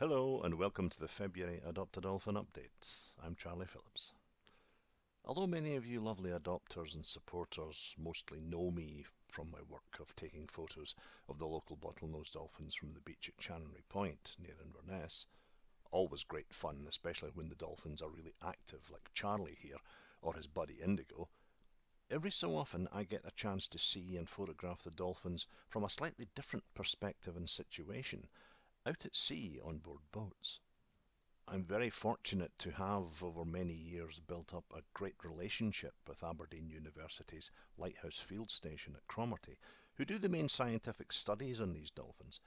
Hello and welcome to the February Adopt a Dolphin update. I'm Charlie Phillips. Although many of you lovely adopters and supporters mostly know me from my work of taking photos of the local bottlenose dolphins from the beach at Chanonry Point near Inverness, always great fun, especially when the dolphins are really active like Charlie here or his buddy Indigo, every so often I get a chance to see and photograph the dolphins from a slightly different perspective and situation, out at sea on board boats. I'm very fortunate to have, over many years, built up a great relationship with Aberdeen University's Lighthouse Field Station at Cromarty, who do the main scientific studies on these dolphins.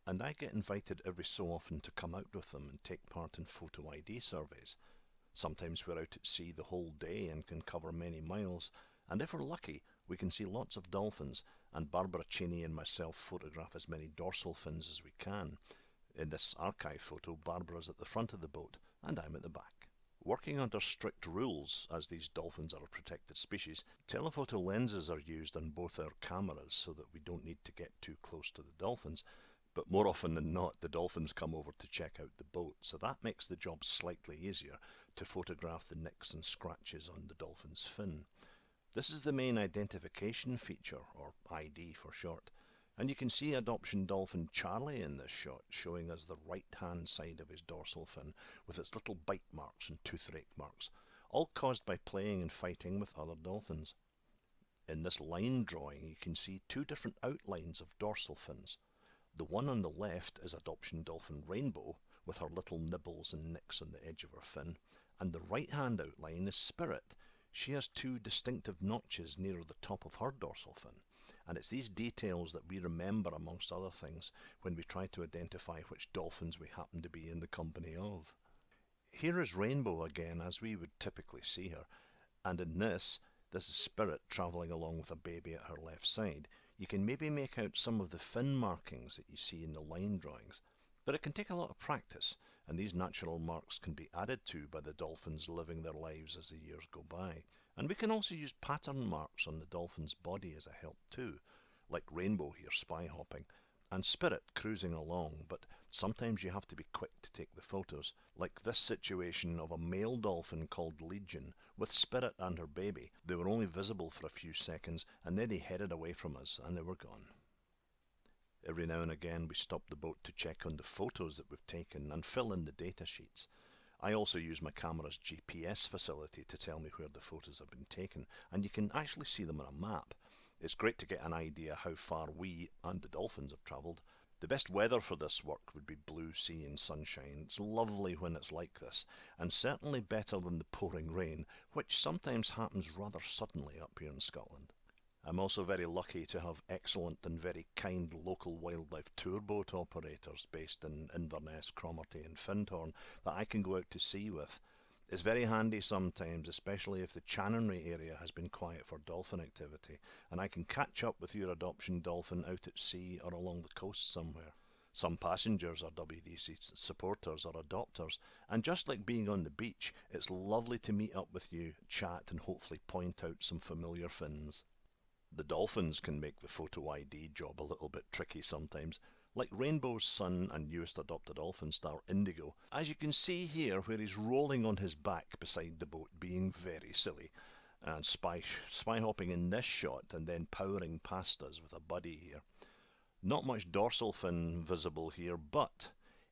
And I get invited every so often to come out with them and take part in photo ID surveys. Sometimes we're out at sea the whole day and can cover many miles, and if we're lucky, we can see lots of dolphins, and Barbara Cheney and myself photograph as many dorsal fins as we can. In this archive photo, Barbara's at the front of the boat, and I'm at the back. Working under strict rules, as these dolphins are a protected species, telephoto lenses are used on both our cameras so that we don't need to get too close to the dolphins, but more often than not, the dolphins come over to check out the boat, so that makes the job slightly easier to photograph the nicks and scratches on the dolphin's fin. This is the main identification feature, or ID for short, and you can see adoption dolphin Charlie in this shot, showing us the right-hand side of his dorsal fin with its little bite marks and toothache marks, all caused by playing and fighting with other dolphins. In this line drawing you can see two different outlines of dorsal fins. The one on the left is adoption dolphin Rainbow, with her little nibbles and nicks on the edge of her fin, and the right-hand outline is Spirit. She has two distinctive notches near the top of her dorsal fin, and it's these details that we remember amongst other things when we try to identify which dolphins we happen to be in the company of. Here is Rainbow again as we would typically see her, and in this is Spirit travelling along with a baby at her left side. You can maybe make out some of the fin markings that you see in the line drawings, but it can take a lot of practice, and these natural marks can be added to by the dolphins living their lives as the years go by. And we can also use pattern marks on the dolphin's body as a help too, like Rainbow here spy hopping, and Spirit cruising along, but sometimes you have to be quick to take the photos, like this situation of a male dolphin called Legion with Spirit and her baby. They were only visible for a few seconds, and then they headed away from us and they were gone. Every now and again we stop the boat to check on the photos that we've taken and fill in the data sheets. I also use my camera's GPS facility to tell me where the photos have been taken, and you can actually see them on a map. It's great to get an idea how far we and the dolphins have travelled. The best weather for this work would be blue sea and sunshine. It's lovely when it's like this, and certainly better than the pouring rain, which sometimes happens rather suddenly up here in Scotland. I'm also very lucky to have excellent and very kind local wildlife tour boat operators based in Inverness, Cromarty and Findhorn that I can go out to sea with. It's very handy sometimes, especially if the Chanonry area has been quiet for dolphin activity, and I can catch up with your adoption dolphin out at sea or along the coast somewhere. Some passengers are WDC supporters or adopters, and just like being on the beach, it's lovely to meet up with you, chat and hopefully point out some familiar fins. The dolphins can make the photo ID job a little bit tricky sometimes, like Rainbow's son and newest adopted dolphin star Indigo, as you can see here where he's rolling on his back beside the boat being very silly, and spy hopping in this shot and then powering past us with a buddy here. Not much dorsal fin visible here, but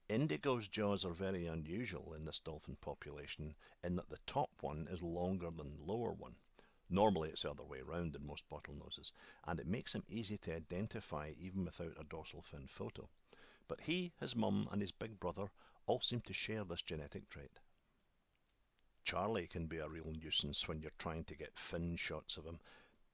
Indigo's jaws are very unusual in this dolphin population in that the top one is longer than the lower one. Normally it's the other way around in most bottlenoses, and it makes him easy to identify even without a dorsal fin photo. But he, his mum and his big brother all seem to share this genetic trait. Charlie can be a real nuisance when you're trying to get fin shots of him.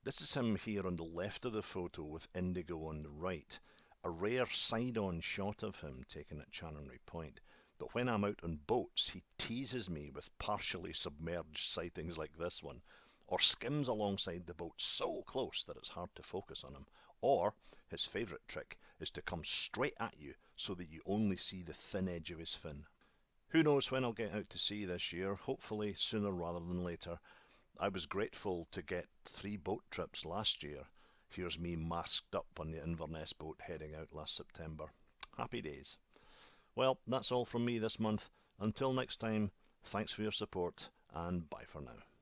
This is him here on the left of the photo with Indigo on the right, a rare side-on shot of him taken at Chanonry Point. But when I'm out on boats, he teases me with partially submerged sightings like this one, or skims alongside the boat so close that it's hard to focus on him, or his favourite trick is to come straight at you so that you only see the thin edge of his fin. Who knows when I'll get out to sea this year, hopefully sooner rather than later. I was grateful to get 3 boat trips last year. Here's me masked up on the Inverness boat heading out last September. Happy days. Well, that's all from me this month. Until next time, thanks for your support, and bye for now.